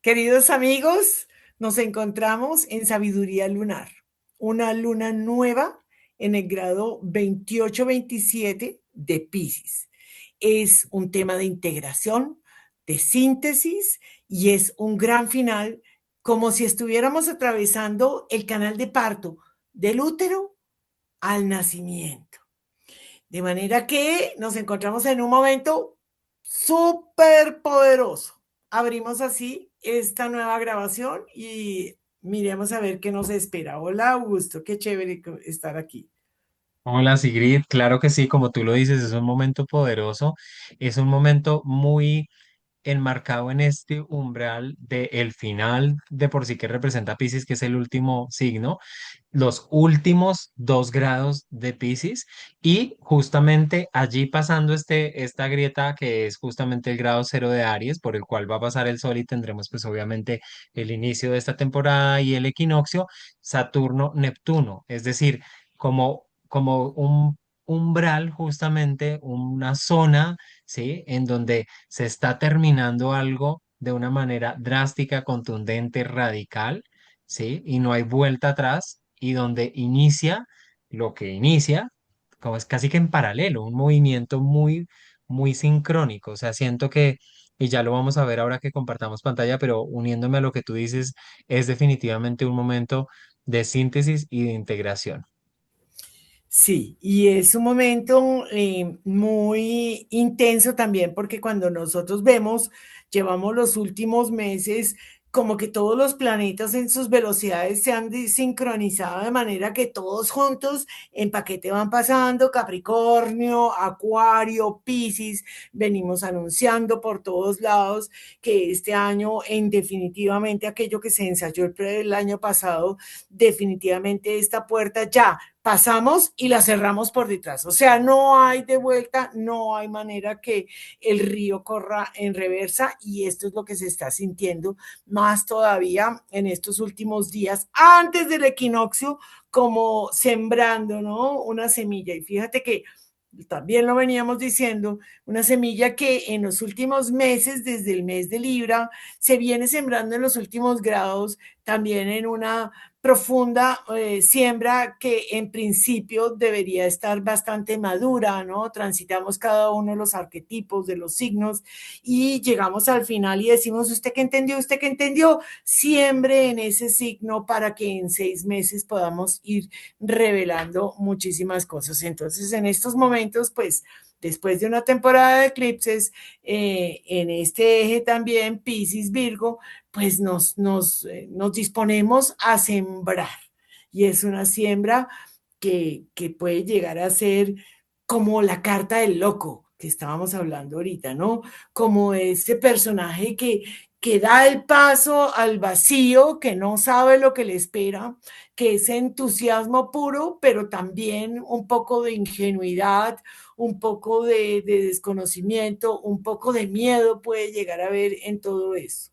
Queridos amigos, nos encontramos en Sabiduría Lunar, una luna nueva en el grado 28-27 de Piscis. Es un tema de integración, de síntesis y es un gran final, como si estuviéramos atravesando el canal de parto del útero al nacimiento. De manera que nos encontramos en un momento súper poderoso. Abrimos así esta nueva grabación y miremos a ver qué nos espera. Hola, Augusto, qué chévere estar aquí. Hola Sigrid, claro que sí, como tú lo dices, es un momento poderoso, es un momento muy enmarcado en este umbral del final de por sí que representa Piscis, que es el último signo, los últimos 2 grados de Piscis y justamente allí pasando esta grieta que es justamente el grado cero de Aries, por el cual va a pasar el Sol y tendremos pues obviamente el inicio de esta temporada y el equinoccio, Saturno-Neptuno, es decir, como un umbral justamente, una zona, ¿sí? En donde se está terminando algo de una manera drástica, contundente, radical, ¿sí? Y no hay vuelta atrás, y donde inicia lo que inicia, como es casi que en paralelo, un movimiento muy, muy sincrónico. O sea, siento que, y ya lo vamos a ver ahora que compartamos pantalla, pero uniéndome a lo que tú dices, es definitivamente un momento de síntesis y de integración. Sí, y es un momento muy intenso también porque cuando nosotros vemos, llevamos los últimos meses como que todos los planetas en sus velocidades se han desincronizado de manera que todos juntos en paquete van pasando, Capricornio, Acuario, Piscis, venimos anunciando por todos lados que este año, en definitivamente aquello que se ensayó el año pasado, definitivamente esta puerta ya pasamos y la cerramos por detrás. O sea, no hay de vuelta, no hay manera que el río corra en reversa y esto es lo que se está sintiendo más todavía en estos últimos días antes del equinoccio, como sembrando, ¿no? Una semilla. Y fíjate que también lo veníamos diciendo, una semilla que en los últimos meses, desde el mes de Libra, se viene sembrando en los últimos grados, también en una profunda siembra que en principio debería estar bastante madura, ¿no? Transitamos cada uno de los arquetipos, de los signos y llegamos al final y decimos, usted que entendió, siembre en ese signo para que en 6 meses podamos ir revelando muchísimas cosas. Entonces, en estos momentos, pues, después de una temporada de eclipses, en este eje también, Piscis, Virgo, pues nos disponemos a sembrar. Y es una siembra que puede llegar a ser como la carta del loco que estábamos hablando ahorita, ¿no? Como ese personaje que da el paso al vacío, que no sabe lo que le espera, que es entusiasmo puro, pero también un poco de ingenuidad, un poco de desconocimiento, un poco de miedo puede llegar a haber en todo eso.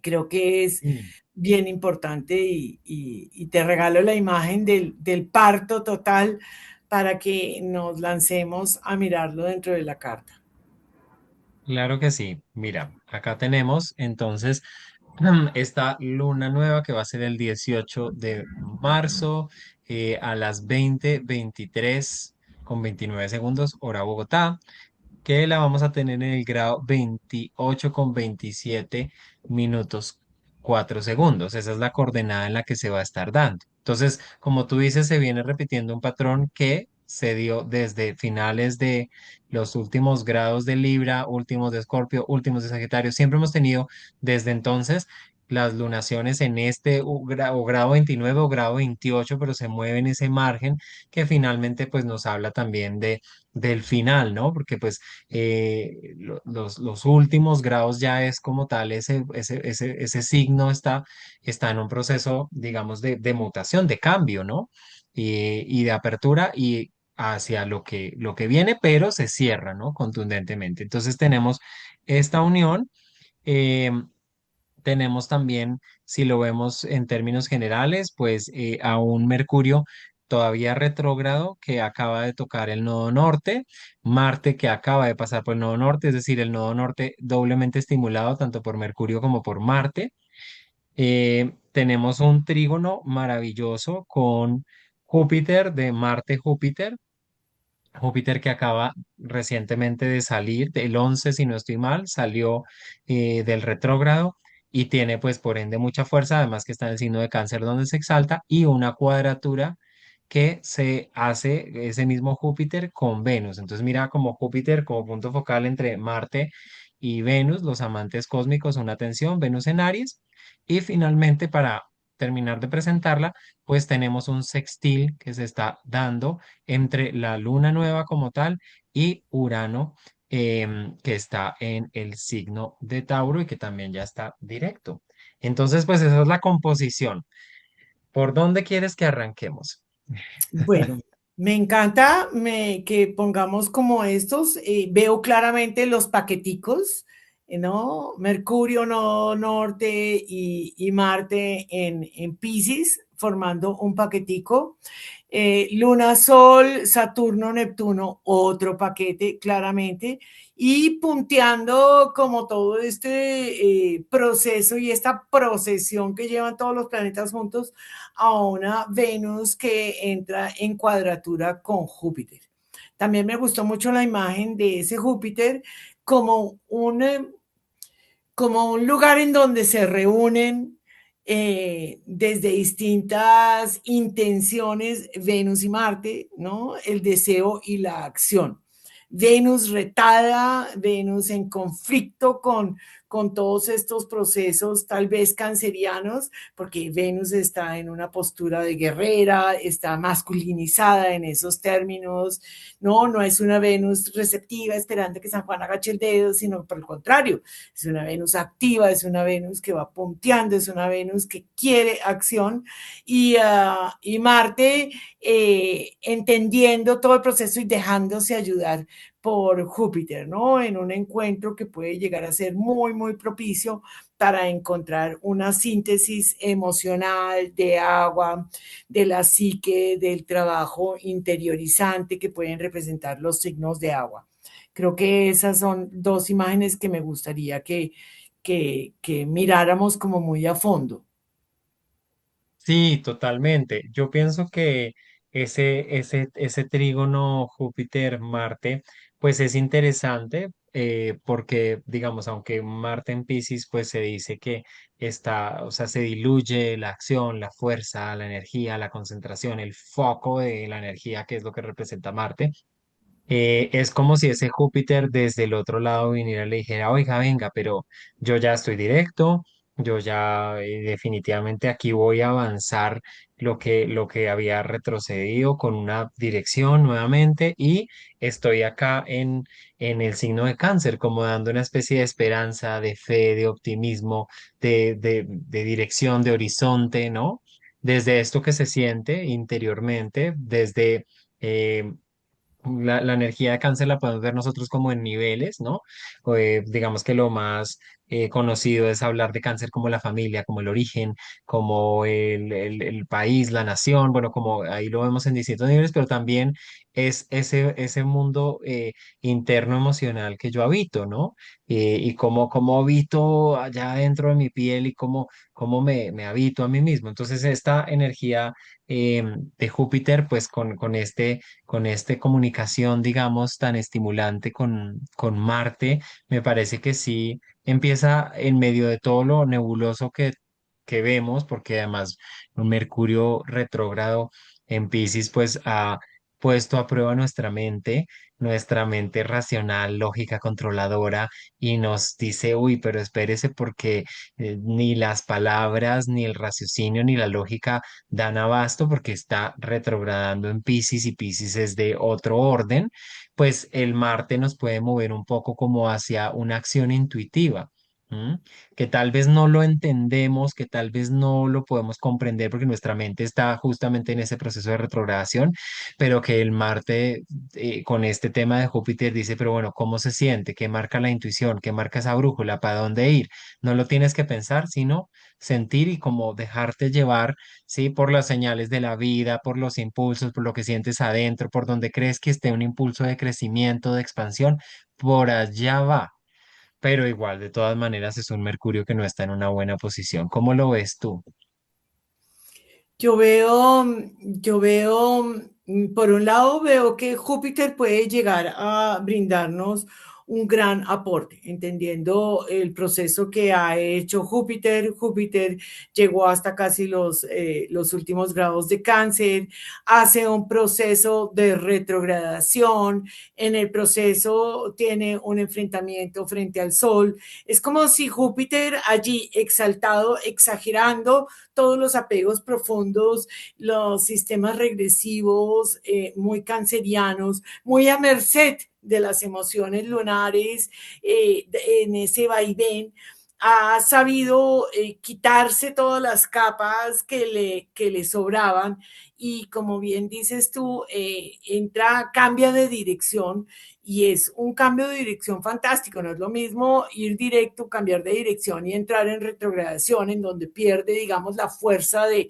Creo que es Mm. bien importante y te regalo la imagen del parto total para que nos lancemos a mirarlo dentro de la carta. Claro que sí. Mira, acá tenemos entonces esta luna nueva que va a ser el 18 de marzo a las 20:23:29 hora Bogotá, que la vamos a tener en el grado 28:27 minutos 4 segundos. Esa es la coordenada en la que se va a estar dando. Entonces, como tú dices, se viene repitiendo un patrón que se dio desde finales de los últimos grados de Libra, últimos de Escorpio, últimos de Sagitario. Siempre hemos tenido desde entonces las lunaciones en este o grado 29 o grado 28, pero se mueve en ese margen que finalmente pues nos habla también del final, ¿no? Porque pues los últimos grados ya es como tal, ese signo está en un proceso, digamos, de mutación, de cambio, ¿no? Y de apertura y hacia lo que viene, pero se cierra, ¿no? Contundentemente. Entonces tenemos esta unión. eh, Tenemos también, si lo vemos en términos generales, pues a un Mercurio todavía retrógrado que acaba de tocar el nodo norte, Marte que acaba de pasar por el nodo norte, es decir, el nodo norte doblemente estimulado tanto por Mercurio como por Marte. Tenemos un trígono maravilloso con Júpiter, de Marte-Júpiter. Júpiter que acaba recientemente de salir, del 11 si no estoy mal, salió del retrógrado y tiene pues por ende mucha fuerza, además que está en el signo de Cáncer donde se exalta y una cuadratura que se hace ese mismo Júpiter con Venus. Entonces mira como Júpiter como punto focal entre Marte y Venus, los amantes cósmicos, una tensión, Venus en Aries. Y finalmente para terminar de presentarla, pues tenemos un sextil que se está dando entre la luna nueva como tal y Urano, que está en el signo de Tauro y que también ya está directo. Entonces, pues esa es la composición. ¿Por dónde quieres que arranquemos? Bueno, me encanta que pongamos como estos. Veo claramente los paqueticos, ¿no? Mercurio, no, Norte y Marte en Piscis, formando un paquetico. Luna, Sol, Saturno, Neptuno, otro paquete, claramente, y punteando como todo este proceso y esta procesión que llevan todos los planetas juntos a una Venus que entra en cuadratura con Júpiter. También me gustó mucho la imagen de ese Júpiter como como un lugar en donde se reúnen desde distintas intenciones Venus y Marte, ¿no? El deseo y la acción. Venus retada, Venus en conflicto con todos estos procesos tal vez cancerianos, porque Venus está en una postura de guerrera, está masculinizada en esos términos, no, no es una Venus receptiva esperando que San Juan agache el dedo, sino por el contrario, es una Venus activa, es una Venus que va punteando, es una Venus que quiere acción y Marte entendiendo todo el proceso y dejándose ayudar por Júpiter, ¿no? En un encuentro que puede llegar a ser muy, muy propicio para encontrar una síntesis emocional de agua, de la psique, del trabajo interiorizante que pueden representar los signos de agua. Creo que esas son dos imágenes que me gustaría que miráramos como muy a fondo. Sí, totalmente. Yo pienso que ese trígono Júpiter-Marte, pues es interesante porque, digamos, aunque Marte en Piscis, pues se dice que está, o sea, se diluye la acción, la fuerza, la energía, la concentración, el foco de la energía, que es lo que representa Marte. Es como si ese Júpiter desde el otro lado viniera y le dijera, oiga, venga, pero yo ya estoy directo, yo ya definitivamente aquí voy a avanzar lo que había retrocedido con una dirección nuevamente y estoy acá en el signo de Cáncer, como dando una especie de esperanza, de fe, de optimismo, de dirección, de horizonte, ¿no? Desde esto que se siente interiormente, desde... la energía de cáncer la podemos ver nosotros como en niveles, ¿no? Digamos que lo más conocido es hablar de cáncer como la familia, como el origen, como el país, la nación, bueno, como ahí lo vemos en distintos niveles, pero también es ese mundo interno emocional que yo habito, ¿no? Y cómo habito allá dentro de mi piel y cómo me habito a mí mismo. Entonces, esta energía de Júpiter, pues con esta comunicación, digamos, tan estimulante con Marte, me parece que sí empieza en medio de todo lo nebuloso que vemos, porque además un Mercurio retrógrado en Piscis, pues ha puesto a prueba nuestra mente racional, lógica, controladora, y nos dice, uy, pero espérese porque ni las palabras, ni el raciocinio, ni la lógica dan abasto porque está retrogradando en Piscis y Piscis es de otro orden, pues el Marte nos puede mover un poco como hacia una acción intuitiva. ¿m? Que tal vez no lo entendemos, que tal vez no lo podemos comprender porque nuestra mente está justamente en ese proceso de retrogradación, pero que el Marte con este tema de Júpiter dice, pero bueno, ¿cómo se siente? ¿Qué marca la intuición? ¿Qué marca esa brújula? ¿Para dónde ir? No lo tienes que pensar, sino sentir y como dejarte llevar, ¿sí? Por las señales de la vida, por los impulsos, por lo que sientes adentro, por donde crees que esté un impulso de crecimiento, de expansión, por allá va, pero igual, de todas maneras, es un Mercurio que no está en una buena posición. ¿Cómo lo ves tú? Yo veo, por un lado, veo que Júpiter puede llegar a brindarnos un gran aporte, entendiendo el proceso que ha hecho Júpiter. Júpiter llegó hasta casi los últimos grados de Cáncer, hace un proceso de retrogradación, en el proceso tiene un enfrentamiento frente al Sol. Es como si Júpiter allí exaltado, exagerando todos los apegos profundos, los sistemas regresivos muy cancerianos, muy a merced de las emociones lunares, en ese vaivén, ha sabido quitarse todas las capas que le sobraban y como bien dices tú, entra, cambia de dirección y es un cambio de dirección fantástico. No es lo mismo ir directo, cambiar de dirección y entrar en retrogradación, en donde pierde, digamos, la fuerza de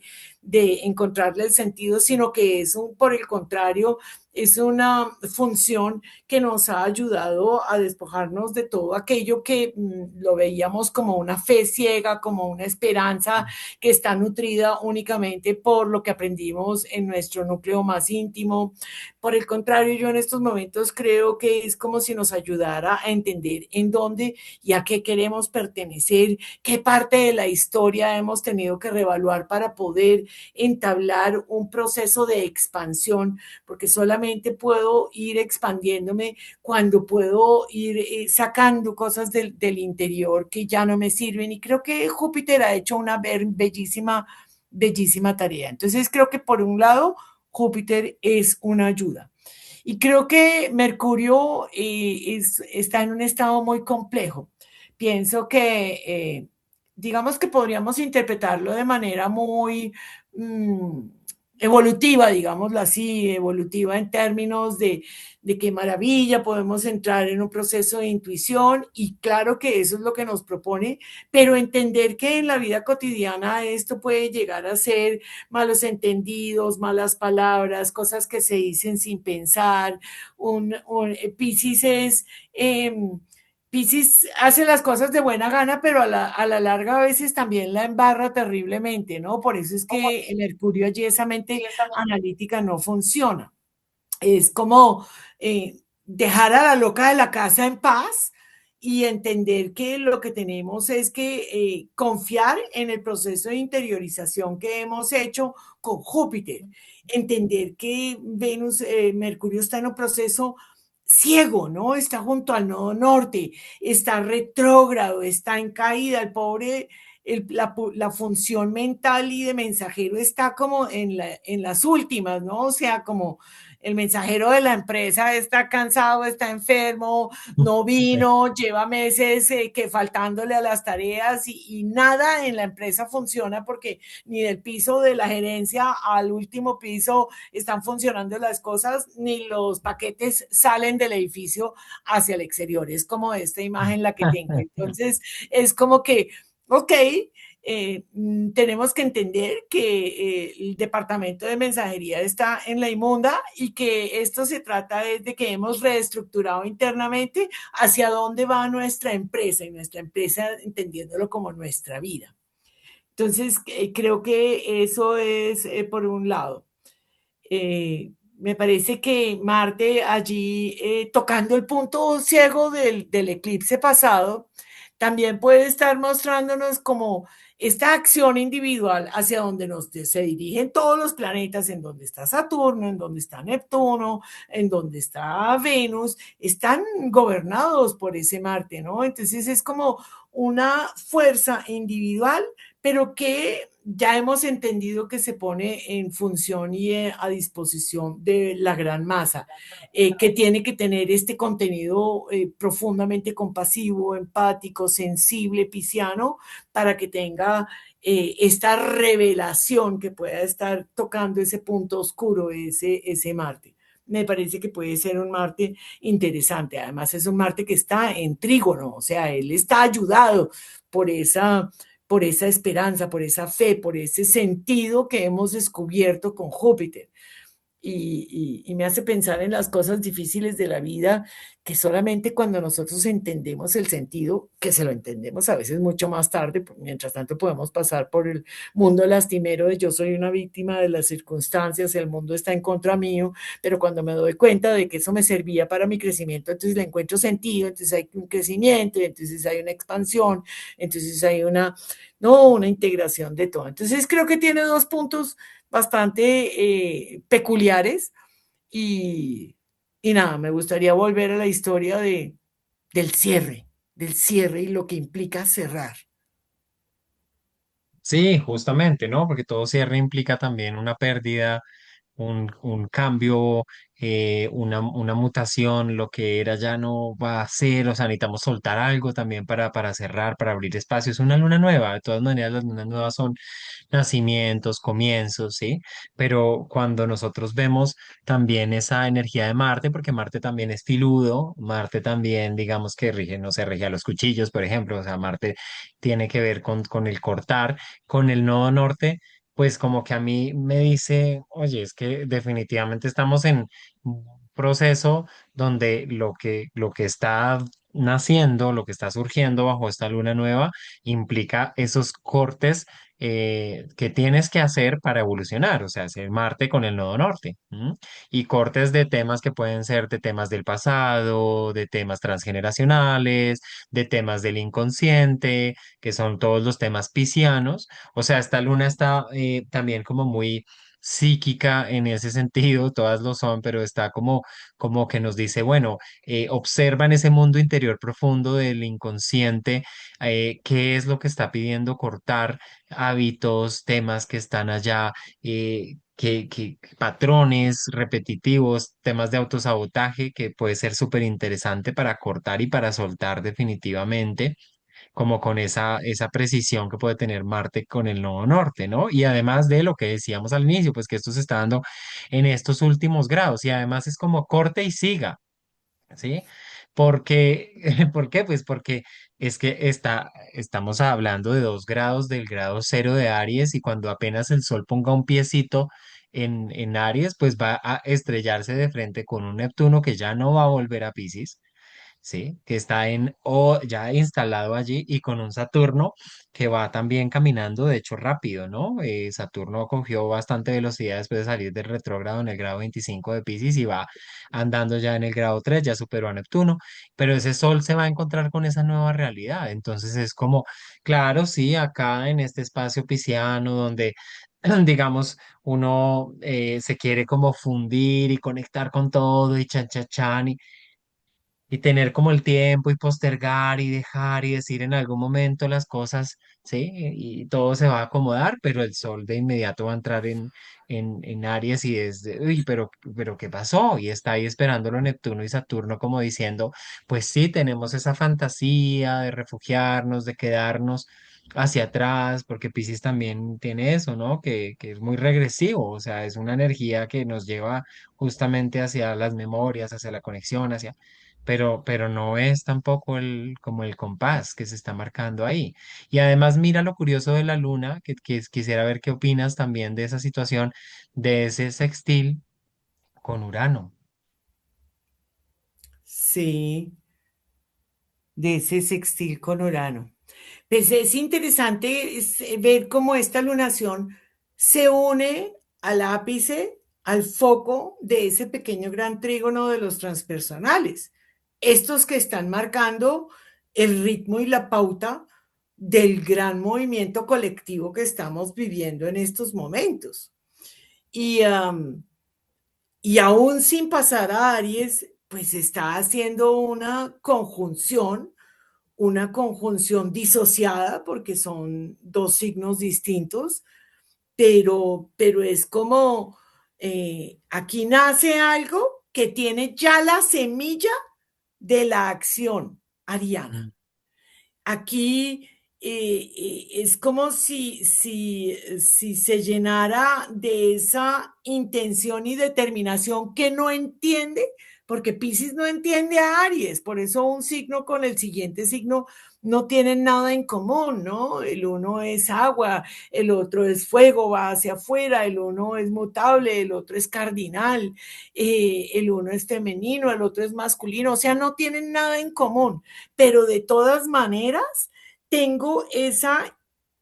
encontrarle el sentido, sino que es un, por el contrario, es una función que nos ha ayudado a despojarnos de todo aquello que lo veíamos como una fe ciega, como una esperanza que está nutrida únicamente por lo que aprendimos en nuestro núcleo más íntimo. Por el contrario, yo en estos momentos creo que es como si nos ayudara a entender en dónde y a qué queremos pertenecer, qué parte de la historia hemos tenido que reevaluar para poder entablar un proceso de expansión, porque solamente puedo ir expandiéndome cuando puedo ir sacando cosas del interior que ya no me sirven. Y creo que Júpiter ha hecho una bellísima, bellísima tarea. Entonces creo que por un lado, Júpiter es una ayuda. Y creo que Mercurio está en un estado muy complejo. Pienso que, digamos que podríamos interpretarlo de manera muy mm, evolutiva, digámoslo así, evolutiva en términos de qué maravilla, podemos entrar en un proceso de intuición y claro que eso es lo que nos propone, pero entender que en la vida cotidiana esto puede llegar a ser malos entendidos, malas palabras, cosas que se dicen sin pensar. Piscis es, Piscis hace las cosas de buena gana, pero a la larga a veces también la embarra terriblemente, ¿no? Por eso es que el Mercurio allí, esa mente analítica no funciona. Es como dejar a la loca de la casa en paz y entender que lo que tenemos es que confiar en el proceso de interiorización que hemos hecho con Júpiter, entender que Venus, Mercurio está en un proceso ciego, ¿no? Está junto al nodo norte, está retrógrado, está en caída, el pobre, la función mental y de mensajero está como en las últimas, ¿no? O sea, como el mensajero de la empresa está cansado, está enfermo, no vino, lleva meses que faltándole a las tareas y nada en la empresa funciona porque ni del piso de la gerencia al último piso están funcionando las cosas, ni los paquetes salen del edificio hacia el exterior. Es como esta imagen la que tengo. Entonces, es como que, ok, tenemos que entender que el departamento de mensajería está en la inmunda y que esto se trata de que hemos reestructurado internamente hacia dónde va nuestra empresa y nuestra empresa entendiéndolo como nuestra vida. Entonces, creo que eso es por un lado. Me parece que Marte allí, tocando el punto ciego del eclipse pasado, también puede estar mostrándonos como esta acción individual hacia donde se dirigen todos los planetas, en donde está Saturno, en donde está Neptuno, en donde está Venus, están gobernados por ese Marte, ¿no? Entonces es como una fuerza individual, pero que ya hemos entendido que se pone en función y a disposición de la gran masa, que tiene que tener este contenido profundamente compasivo, empático, sensible, pisciano, para que tenga esta revelación que pueda estar tocando ese punto oscuro, ese Marte. Me parece que puede ser un Marte interesante. Además, es un Marte que está en trígono, o sea, él está ayudado por por esa esperanza, por esa fe, por ese sentido que hemos descubierto con Júpiter. Y me hace pensar en las cosas difíciles de la vida, que solamente cuando nosotros entendemos el sentido, que se lo entendemos a veces mucho más tarde, pues, mientras tanto podemos pasar por el mundo lastimero de yo soy una víctima de las circunstancias, el mundo está en contra mío, pero cuando me doy cuenta de que eso me servía para mi crecimiento, entonces le encuentro sentido, entonces hay un crecimiento, entonces hay una expansión, entonces hay no, una integración de todo. Entonces creo que tiene dos puntos bastante peculiares y, y nada, me gustaría volver a la historia del cierre y lo que implica cerrar. Sí, justamente, ¿no? Porque todo cierre implica también una pérdida, un cambio, una mutación, lo que era ya no va a ser, o sea, necesitamos soltar algo también para cerrar, para abrir espacios. Una luna nueva, de todas maneras, las lunas nuevas son nacimientos, comienzos, ¿sí? Pero cuando nosotros vemos también esa energía de Marte, porque Marte también es filudo, Marte también, digamos que rige, no sé, rige a los cuchillos, por ejemplo, o sea, Marte tiene que ver con el cortar, con el nodo norte. Pues como que a mí me dice, oye, es que definitivamente estamos en un proceso donde lo que está naciendo, lo que está surgiendo bajo esta luna nueva, implica esos cortes que tienes que hacer para evolucionar, o sea, hacer Marte con el nodo norte, ¿m? Y cortes de temas que pueden ser de temas del pasado, de temas transgeneracionales, de temas del inconsciente, que son todos los temas piscianos. O sea, esta luna está también como muy psíquica en ese sentido, todas lo son, pero está como que nos dice, bueno, observa en ese mundo interior profundo del inconsciente, qué es lo que está pidiendo cortar, hábitos, temas que están allá, patrones repetitivos, temas de autosabotaje que puede ser súper interesante para cortar y para soltar definitivamente, como con esa precisión que puede tener Marte con el nodo norte, ¿no? Y además de lo que decíamos al inicio, pues que esto se está dando en estos últimos grados y además es como corte y siga. ¿Sí? Porque, ¿por qué? Pues porque es que estamos hablando de 2 grados del grado cero de Aries y cuando apenas el Sol ponga un piecito en Aries, pues va a estrellarse de frente con un Neptuno que ya no va a volver a Piscis. ¿Sí? Que está o ya instalado allí y con un Saturno que va también caminando, de hecho, rápido, ¿no? Saturno cogió bastante velocidad después de salir del retrógrado en el grado 25 de Piscis y va andando ya en el grado 3, ya superó a Neptuno, pero ese Sol se va a encontrar con esa nueva realidad. Entonces es como, claro, sí, acá en este espacio pisciano donde... digamos, uno se quiere como fundir y conectar con todo y chan, chan, chan, y tener como el tiempo y postergar y dejar y decir en algún momento las cosas, ¿sí? Y todo se va a acomodar, pero el sol de inmediato va a entrar en Aries y es de, uy, pero ¿qué pasó? Y está ahí esperándolo Neptuno y Saturno como diciendo, pues sí, tenemos esa fantasía de refugiarnos, de quedarnos hacia atrás, porque Piscis también tiene eso, ¿no? Que es muy regresivo, o sea, es una energía que nos lleva justamente hacia las memorias, hacia la conexión, hacia, pero no es tampoco como el compás que se está marcando ahí. Y además mira lo curioso de la luna, que quisiera ver qué opinas también de esa situación, de ese sextil con Urano. Sí, de ese sextil con Urano. Pues es interesante ver cómo esta lunación se une al ápice, al foco de ese pequeño gran trígono de los transpersonales. Estos que están marcando el ritmo y la pauta del gran movimiento colectivo que estamos viviendo en estos momentos. Y, y aún sin pasar a Aries, pues está haciendo una conjunción una conjunción disociada porque son dos signos distintos, pero es como aquí nace algo que tiene ya la semilla de la acción ariana. Mm, Aquí es como si se llenara de esa intención y determinación que no entiende, porque Piscis no entiende a Aries, por eso un signo con el siguiente signo no tienen nada en común, ¿no? El uno es agua, el otro es fuego, va hacia afuera, el uno es mutable, el otro es cardinal, el uno es femenino, el otro es masculino, o sea, no tienen nada en común, pero de todas maneras tengo esa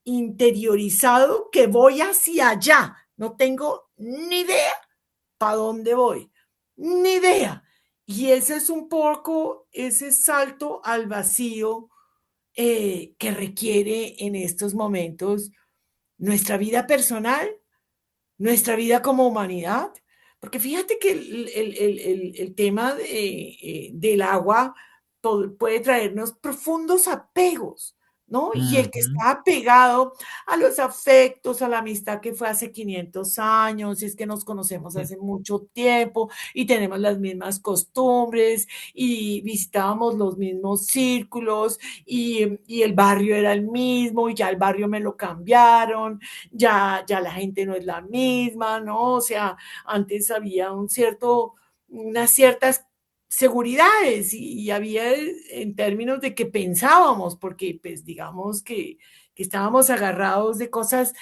interiorizado que voy hacia allá, no tengo ni idea para dónde voy, ni idea. Y ese es un poco ese salto al vacío que requiere en estos momentos nuestra vida personal, nuestra vida como humanidad. Porque fíjate que el tema del agua puede traernos profundos apegos, ¿no? Y el que ujú. está apegado a los afectos, a la amistad que fue hace 500 años, y es que nos conocemos hace mucho tiempo y tenemos las mismas costumbres y visitábamos los mismos círculos y el barrio era el mismo y ya el barrio me lo cambiaron, ya la gente no es la misma, ¿no? O sea, antes había unas ciertas seguridades y había en términos de que pensábamos, porque pues digamos que estábamos agarrados de cosas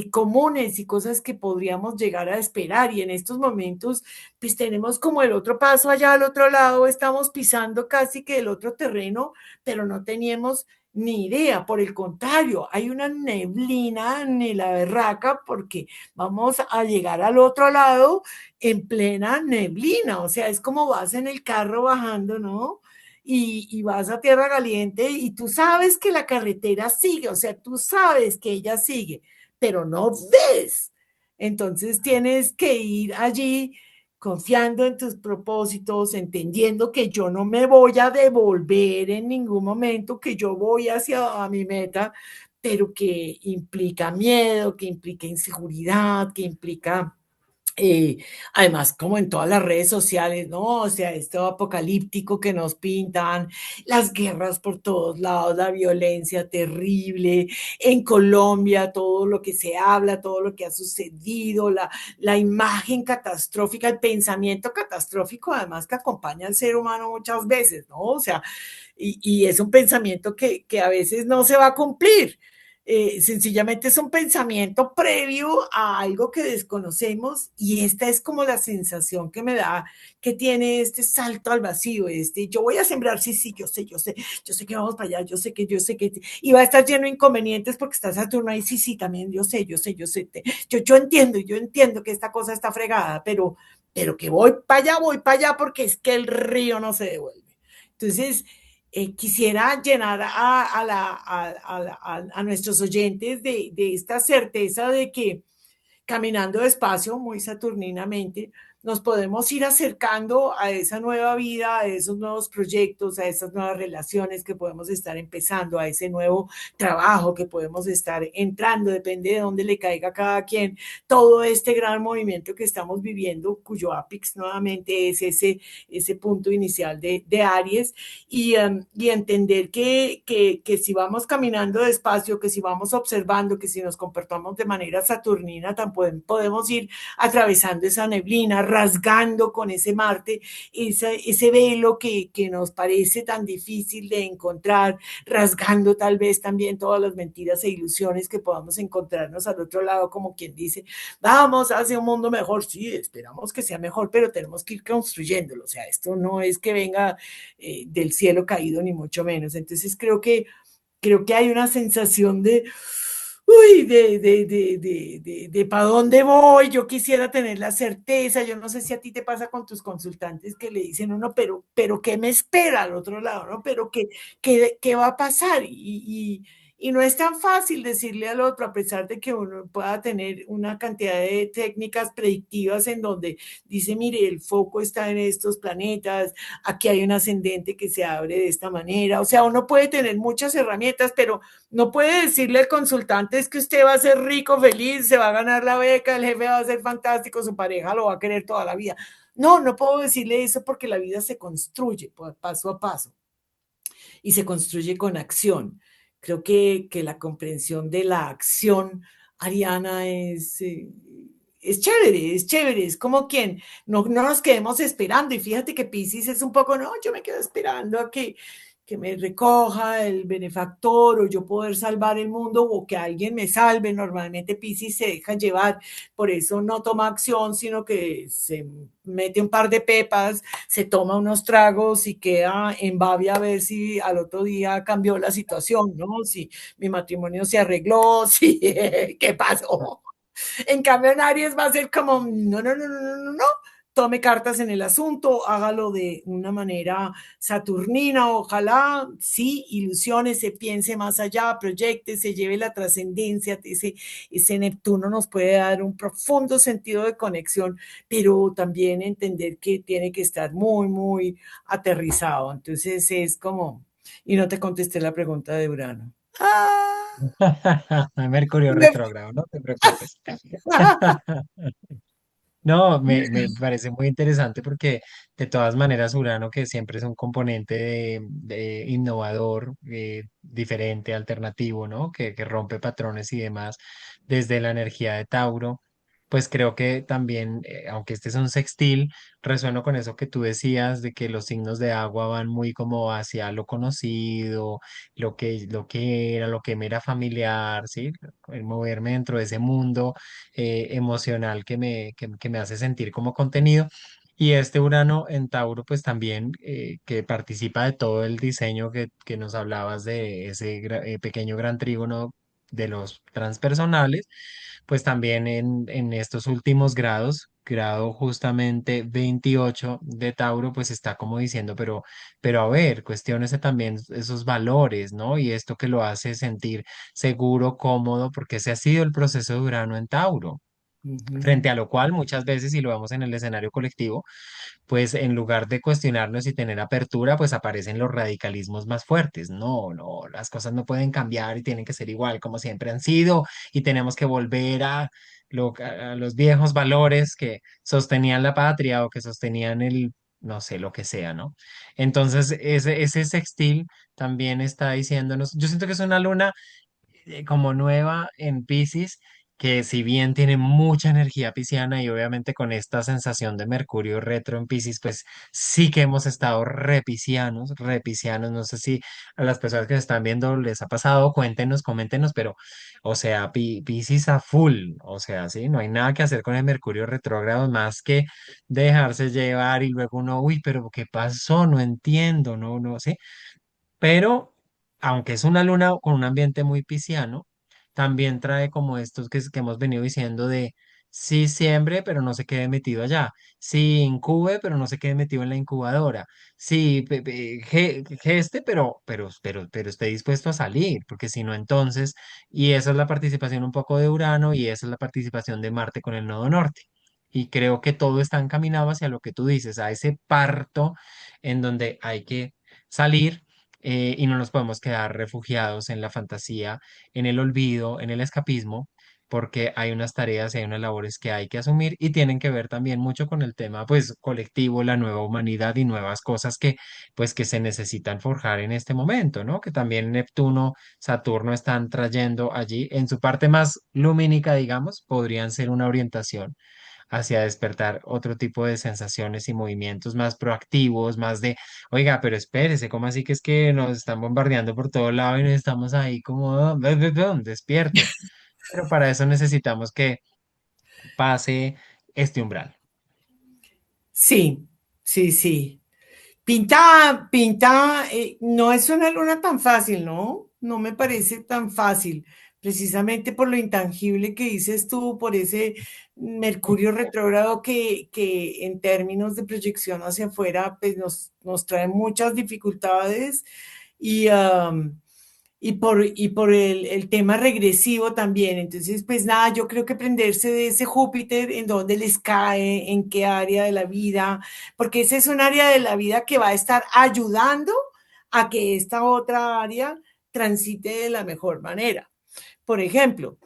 comunes y cosas que podríamos llegar a esperar y en estos momentos pues tenemos como el otro paso allá al otro lado, estamos pisando casi que el otro terreno, pero no teníamos ni idea, por el contrario, hay una neblina ni la berraca porque vamos a llegar al otro lado en plena neblina, o sea, es como vas en el carro bajando, ¿no? Y vas a tierra caliente y tú sabes que la carretera sigue, o sea, tú sabes que ella sigue, pero no ves. Entonces tienes que ir allí confiando en tus propósitos, entendiendo que yo no me voy a devolver en ningún momento, que yo voy hacia a mi meta, pero que implica miedo, que implica inseguridad, que implica además, como en todas las redes sociales, ¿no? O sea, esto apocalíptico que nos pintan, las guerras por todos lados, la violencia terrible, en Colombia, todo lo que se habla, todo lo que ha sucedido, la imagen catastrófica, el pensamiento catastrófico, además que acompaña al ser humano muchas veces, ¿no? O sea, y es un pensamiento que a veces no se va a cumplir. Sencillamente es un pensamiento previo a algo que desconocemos y esta es como la sensación que me da que tiene este salto al vacío, yo voy a sembrar, sí, sí, yo sé que vamos para allá, yo sé que, y va a estar lleno de inconvenientes porque está Saturno ahí, sí, sí, también, yo entiendo que esta cosa está fregada, pero que voy para allá porque es que el río no se devuelve. Entonces, quisiera llenar a nuestros oyentes de esta certeza de que caminando despacio, muy saturninamente, nos podemos ir acercando a esa nueva vida, a esos nuevos proyectos, a esas nuevas relaciones que podemos estar empezando, a ese nuevo trabajo que podemos estar entrando, depende de dónde le caiga a cada quien, todo este gran movimiento que estamos viviendo, cuyo apex nuevamente es ese punto inicial de Aries, y entender que si vamos caminando despacio, que si vamos observando, que si nos comportamos de manera saturnina, también podemos ir atravesando esa neblina, rasgando con ese Marte, ese velo que nos parece tan difícil de encontrar, rasgando tal vez también todas las mentiras e ilusiones que podamos encontrarnos al otro lado, como quien dice, vamos hacia un mundo mejor, sí, esperamos que sea mejor, pero tenemos que ir construyéndolo, o sea, esto no es que venga del cielo caído, ni mucho menos. Entonces creo que hay una sensación de, uy, de para dónde voy, yo quisiera tener la certeza, yo no sé si a ti te pasa con tus consultantes que le dicen uno, pero ¿qué me espera al otro lado, no? Pero ¿qué va a pasar? Y no es tan fácil decirle al otro, a pesar de que uno pueda tener una cantidad de técnicas predictivas en donde dice, mire, el foco está en estos planetas, aquí hay un ascendente que se abre de esta manera. O sea, uno puede tener muchas herramientas, pero no puede decirle al consultante es que usted va a ser rico, feliz, se va a ganar la beca, el jefe va a ser fantástico, su pareja lo va a querer toda la vida. No, no puedo decirle eso porque la vida se construye paso a paso y se construye con acción. Creo que la comprensión de la acción ariana es chévere, es como quien no nos quedemos esperando. Y fíjate que Pisces es un poco, no, yo me quedo esperando a que me recoja el benefactor o yo poder salvar el mundo o que alguien me salve. Normalmente Piscis se deja llevar, por eso no toma acción, sino que se mete un par de pepas, se toma unos tragos y queda en babia a ver si al otro día cambió la situación, ¿no? Si mi matrimonio se arregló, si qué pasó. En cambio, en Aries va a ser como, no, no, no, no, no, no, no. Tome cartas en el asunto, hágalo de una manera saturnina, ojalá, sí, ilusiones, se piense más allá, proyecte, se lleve la trascendencia, ese Neptuno nos puede dar un profundo sentido de conexión, pero también entender que tiene que estar muy, muy aterrizado. Entonces es como, y no te contesté la pregunta de Urano. Ah, Mercurio me... retrógrado, no te preocupes. No, me parece muy interesante porque de todas maneras Urano, que siempre es un componente de innovador, diferente, alternativo, ¿no? Que rompe patrones y demás, desde la energía de Tauro, pues creo que también, aunque este es un sextil, resueno con eso que tú decías de que los signos de agua van muy como hacia lo conocido, lo que era, lo que me era familiar, ¿sí? El moverme dentro de ese mundo emocional que me hace sentir como contenido. Y este Urano en Tauro, pues también que participa de todo el diseño que nos hablabas de ese pequeño gran trígono de los transpersonales, pues también en estos últimos grados, grado justamente 28 de Tauro, pues está como diciendo, pero a ver, cuestiónese también esos valores, ¿no? Y esto que lo hace sentir seguro, cómodo, porque ese ha sido el proceso de Urano en Tauro. Ujú. Frente a lo cual muchas veces, si lo vemos en el escenario colectivo, pues en lugar de cuestionarnos y tener apertura, pues aparecen los radicalismos más fuertes. No, no, las cosas no pueden cambiar y tienen que ser igual como siempre han sido y tenemos que volver a los viejos valores que sostenían la patria o que sostenían el, no sé, lo que sea, ¿no? Entonces, ese sextil también está diciéndonos, yo siento que es una luna como nueva en Piscis, que si bien tiene mucha energía pisciana y obviamente con esta sensación de Mercurio retro en Piscis, pues sí que hemos estado repiscianos, no sé si a las personas que se están viendo les ha pasado, cuéntenos, coméntenos, pero o sea, Piscis a full, o sea, sí, no hay nada que hacer con el Mercurio retrógrado más que dejarse llevar y luego uno, uy, pero ¿qué pasó? No entiendo, no, no sé, pero aunque es una luna con un ambiente muy pisciano, también trae como estos que hemos venido diciendo de sí siembre, pero no se quede metido allá, sí incube, pero no se quede metido en la incubadora, sí geste, pero esté dispuesto a salir, porque si no entonces, y esa es la participación un poco de Urano y esa es la participación de Marte con el nodo norte. Y creo que todo está encaminado hacia lo que tú dices, a ese parto en donde hay que salir, y no nos podemos quedar refugiados en la fantasía, en el olvido, en el escapismo, porque hay unas tareas y hay unas labores que hay que asumir y tienen que ver también mucho con el tema, pues, colectivo, la nueva humanidad y nuevas cosas pues, que se necesitan forjar en este momento, ¿no? Que también Neptuno, Saturno están trayendo allí, en su parte más lumínica, digamos, podrían ser una orientación hacia despertar otro tipo de sensaciones y movimientos más proactivos, más de, oiga, pero espérese, ¿cómo así que es que nos están bombardeando por todo lado y estamos ahí como, despierte? Pero para eso necesitamos que pase este umbral. Sí, sí, sí. Pinta, no es una luna tan fácil, ¿no? No me parece tan fácil, precisamente por lo intangible que dices tú, por ese Mercurio retrógrado que en términos de proyección hacia afuera, pues nos trae muchas dificultades y, y por el tema regresivo también. Entonces, pues nada, yo creo que prenderse de ese Júpiter, en dónde les cae, en qué área de la vida, porque ese es un área de la vida que va a estar ayudando a que esta otra área transite de la mejor manera. Por ejemplo,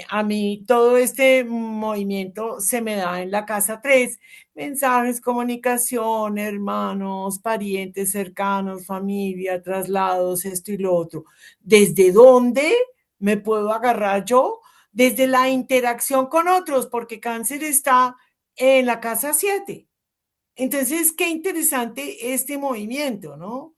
a mí todo este movimiento se me da en la casa 3: mensajes, comunicación, hermanos, parientes cercanos, familia, traslados, esto y lo otro. ¿Desde dónde me puedo agarrar yo? Desde la interacción con otros, porque cáncer está en la casa 7. Entonces, qué interesante este movimiento, ¿no?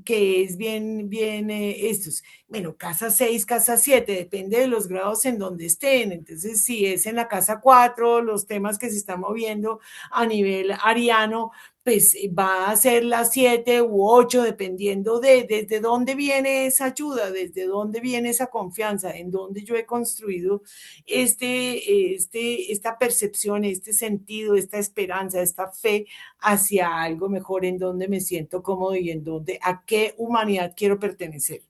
Que es bien estos. Bueno, casa 6, casa 7, depende de los grados en donde estén. Entonces, si es en la casa 4, los temas que se están moviendo a nivel ariano, pues va a ser la 7 u 8, dependiendo de desde dónde viene esa ayuda, desde dónde viene esa confianza, en dónde yo he construido esta percepción, este sentido, esta esperanza, esta fe hacia algo mejor, en donde me siento cómodo y en donde, a qué humanidad quiero pertenecer,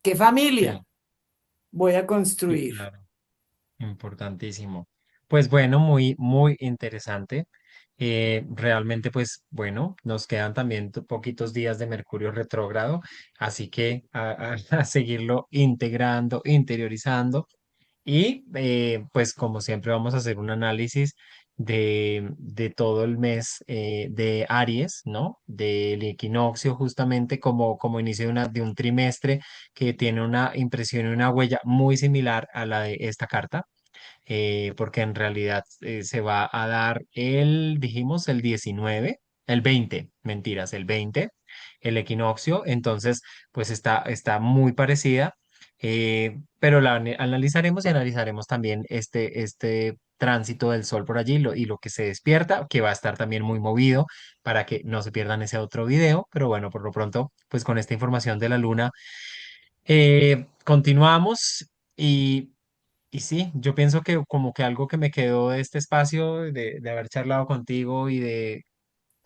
qué familia Sí, voy a sí, construir. claro. Importantísimo. Pues bueno, muy, muy interesante. Realmente, pues bueno, nos quedan también poquitos días de Mercurio retrógrado, así que a seguirlo integrando, interiorizando y pues como siempre vamos a hacer un análisis de todo el mes de Aries, ¿no? Del equinoccio justamente como inicio de un trimestre que tiene una impresión y una huella muy similar a la de esta carta porque en realidad se va a dar dijimos, el 19, el 20, mentiras, el 20, el equinoccio, entonces pues está muy parecida, pero analizaremos y analizaremos también este tránsito del sol por allí y lo que se despierta, que va a estar también muy movido para que no se pierdan ese otro video, pero bueno, por lo pronto, pues con esta información de la luna, continuamos. Y sí, yo pienso que como que algo que me quedó de este espacio, de haber charlado contigo y de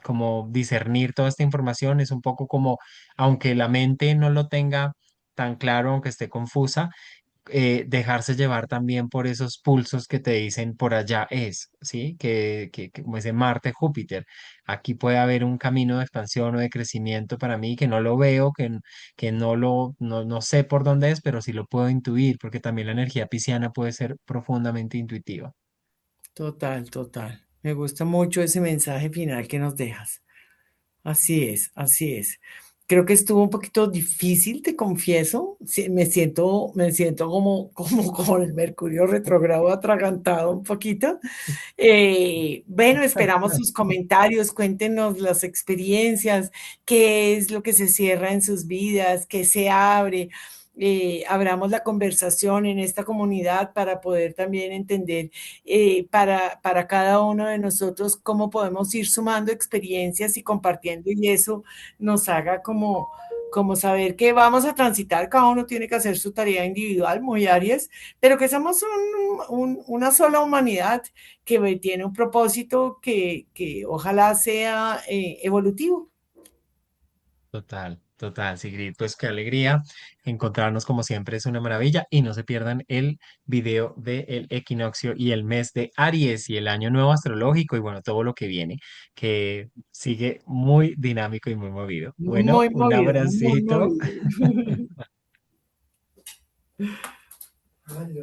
como discernir toda esta información, es un poco como, aunque la mente no lo tenga tan claro, aunque esté confusa, dejarse llevar también por esos pulsos que te dicen por allá es, ¿sí? Que como ese Marte, Júpiter, aquí puede haber un camino de expansión o de crecimiento para mí que no lo veo, que no sé por dónde es, pero sí lo puedo intuir, porque también la energía pisciana puede ser profundamente intuitiva. Total, total. Me gusta mucho ese mensaje final que nos dejas. Así es, así es. Creo que estuvo un poquito difícil, te confieso. Sí, me siento como con el Mercurio retrógrado atragantado un poquito. Bueno, esperamos sus comentarios, cuéntenos las experiencias, qué es lo que se cierra en sus vidas, qué se abre. Abramos la conversación en esta comunidad para poder también entender para cada uno de nosotros cómo podemos ir sumando experiencias y compartiendo y eso nos haga como saber que vamos a transitar, cada uno tiene que hacer su tarea individual, muy Aries, pero que somos una sola humanidad que tiene un propósito que ojalá sea evolutivo. Total, total, Sigrid. Pues qué alegría encontrarnos como siempre, es una maravilla. Y no se pierdan el video del equinoccio y el mes de Aries y el año nuevo astrológico y bueno, todo lo que viene, que sigue muy dinámico y muy movido. Bueno, Muy un movido, muy abracito. movido.